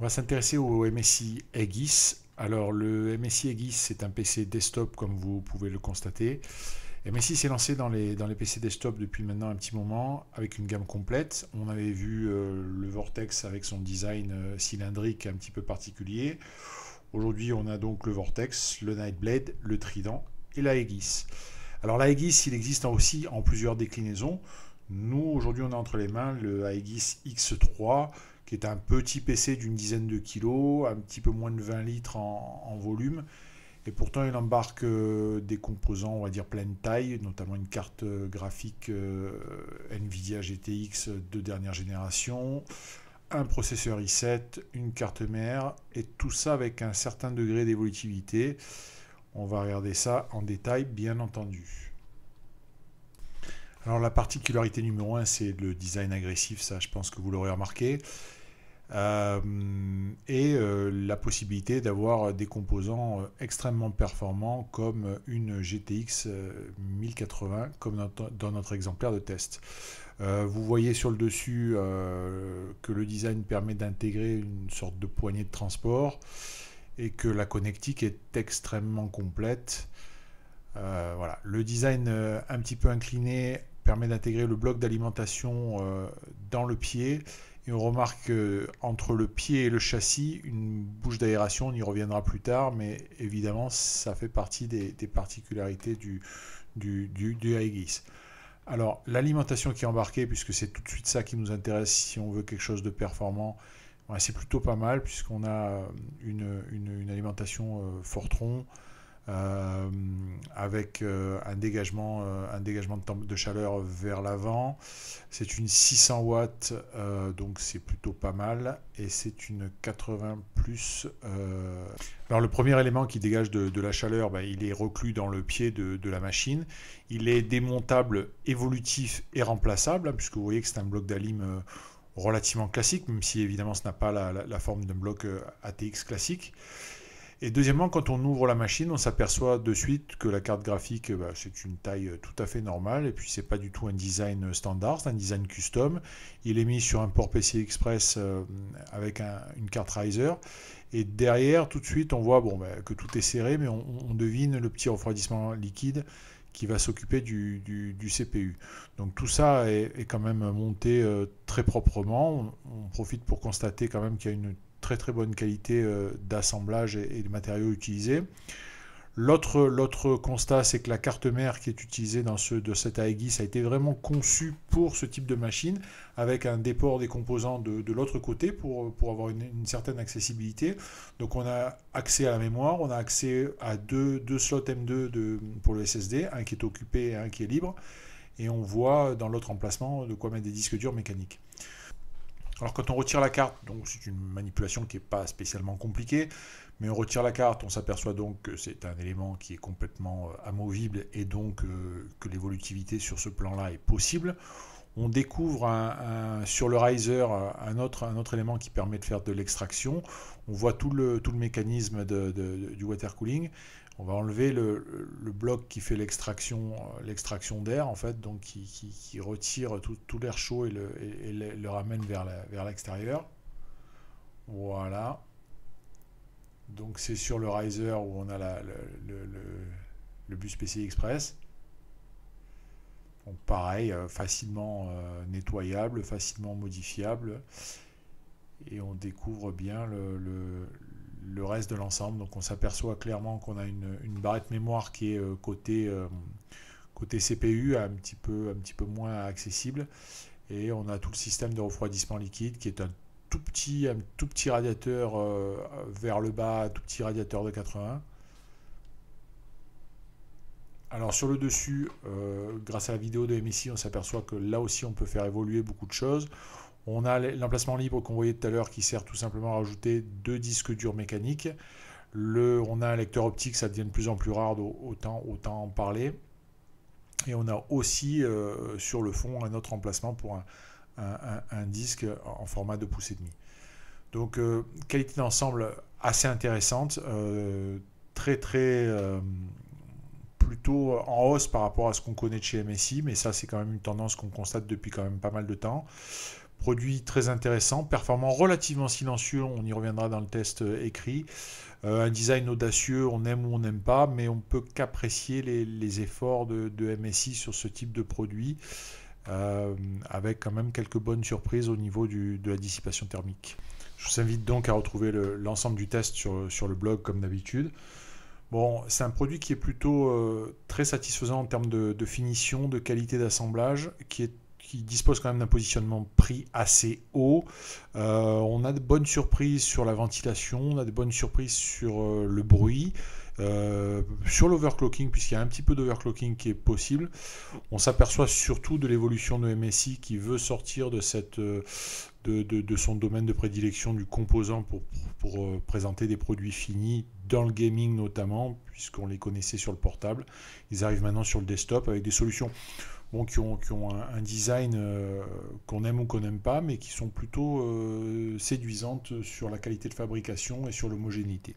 va s'intéresser au MSI Aegis. Alors le MSI Aegis, c'est un PC desktop comme vous pouvez le constater. MSI s'est lancé dans les PC desktop depuis maintenant un petit moment avec une gamme complète. On avait vu le Vortex avec son design cylindrique un petit peu particulier. Aujourd'hui, on a donc le Vortex, le Nightblade, le Trident et la Aegis. Alors la Aegis, il existe aussi en plusieurs déclinaisons. Nous, aujourd'hui, on a entre les mains le Aegis X3, qui est un petit PC d'une dizaine de kilos, un petit peu moins de 20 litres en volume. Et pourtant, il embarque des composants, on va dire, pleine taille, notamment une carte graphique Nvidia GTX de dernière génération, un processeur i7, une carte mère, et tout ça avec un certain degré d'évolutivité. On va regarder ça en détail, bien entendu. Alors la particularité numéro 1, c'est le design agressif, ça je pense que vous l'aurez remarqué. La possibilité d'avoir des composants extrêmement performants comme une GTX 1080 comme dans notre exemplaire de test. Vous voyez sur le dessus que le design permet d'intégrer une sorte de poignée de transport et que la connectique est extrêmement complète. Voilà. Le design un petit peu incliné permet d'intégrer le bloc d'alimentation dans le pied. Et on remarque entre le pied et le châssis une bouche d'aération, on y reviendra plus tard, mais évidemment ça fait partie des particularités du Aegis. Alors l'alimentation qui est embarquée, puisque c'est tout de suite ça qui nous intéresse si on veut quelque chose de performant, ouais, c'est plutôt pas mal puisqu'on a une alimentation Fortron, avec un dégagement de chaleur vers l'avant. C'est une 600 watts, donc c'est plutôt pas mal. Et c'est une 80 plus. Alors le premier élément qui dégage de la chaleur, bah, il est reclus dans le pied de la machine. Il est démontable, évolutif et remplaçable, hein, puisque vous voyez que c'est un bloc d'alim relativement classique, même si évidemment ce n'a pas la forme d'un bloc ATX classique. Et deuxièmement, quand on ouvre la machine, on s'aperçoit de suite que la carte graphique, bah, c'est une taille tout à fait normale. Et puis, c'est pas du tout un design standard, c'est un design custom. Il est mis sur un port PCI Express avec une carte Riser. Et derrière, tout de suite, on voit bon, bah, que tout est serré, mais on devine le petit refroidissement liquide qui va s'occuper du CPU. Donc tout ça est quand même monté très proprement. On profite pour constater quand même qu'il y a une très bonne qualité d'assemblage et de matériaux utilisés. L'autre constat, c'est que la carte mère qui est utilisée dans cet Aegis a été vraiment conçue pour ce type de machine, avec un déport des composants de l'autre côté pour avoir une certaine accessibilité. Donc on a accès à la mémoire, on a accès à deux slots M2 pour le SSD, un qui est occupé et un qui est libre. Et on voit dans l'autre emplacement de quoi mettre des disques durs mécaniques. Alors quand on retire la carte, donc c'est une manipulation qui n'est pas spécialement compliquée, mais on retire la carte, on s'aperçoit donc que c'est un élément qui est complètement amovible et donc que l'évolutivité sur ce plan-là est possible. On découvre sur le riser un autre élément qui permet de faire de l'extraction. On voit tout le mécanisme du water cooling. On va enlever le bloc qui fait l'extraction d'air, en fait, donc qui retire tout l'air chaud et le ramène vers l'extérieur. Voilà. Donc c'est sur le riser où on a le bus PCI Express. Donc pareil, facilement nettoyable, facilement modifiable. Et on découvre bien le reste de l'ensemble. Donc on s'aperçoit clairement qu'on a une barrette mémoire qui est côté CPU, un petit peu moins accessible. Et on a tout le système de refroidissement liquide qui est un tout petit radiateur vers le bas, un tout petit radiateur de 80. Alors sur le dessus, grâce à la vidéo de MSI, on s'aperçoit que là aussi on peut faire évoluer beaucoup de choses. On a l'emplacement libre qu'on voyait tout à l'heure qui sert tout simplement à rajouter 2 disques durs mécaniques. On a un lecteur optique, ça devient de plus en plus rare, autant en parler. Et on a aussi sur le fond un autre emplacement pour un disque en format 2,5 pouces. Donc qualité d'ensemble assez intéressante, plutôt en hausse par rapport à ce qu'on connaît de chez MSI, mais ça c'est quand même une tendance qu'on constate depuis quand même pas mal de temps. Produit très intéressant, performant, relativement silencieux, on y reviendra dans le test écrit. Un design audacieux, on aime ou on n'aime pas, mais on peut qu'apprécier les efforts de MSI sur ce type de produit, avec quand même quelques bonnes surprises au niveau de la dissipation thermique. Je vous invite donc à retrouver l'ensemble du test sur le blog comme d'habitude. Bon, c'est un produit qui est plutôt très satisfaisant en termes de finition, de qualité d'assemblage, qui dispose quand même d'un positionnement prix assez haut. On a de bonnes surprises sur la ventilation, on a de bonnes surprises sur le bruit, sur l'overclocking, puisqu'il y a un petit peu d'overclocking qui est possible. On s'aperçoit surtout de l'évolution de MSI qui veut sortir de son domaine de prédilection du composant pour présenter des produits finis dans le gaming notamment, puisqu'on les connaissait sur le portable. Ils arrivent maintenant sur le desktop avec des solutions qui ont un design qu'on aime ou qu'on n'aime pas, mais qui sont plutôt séduisantes sur la qualité de fabrication et sur l'homogénéité.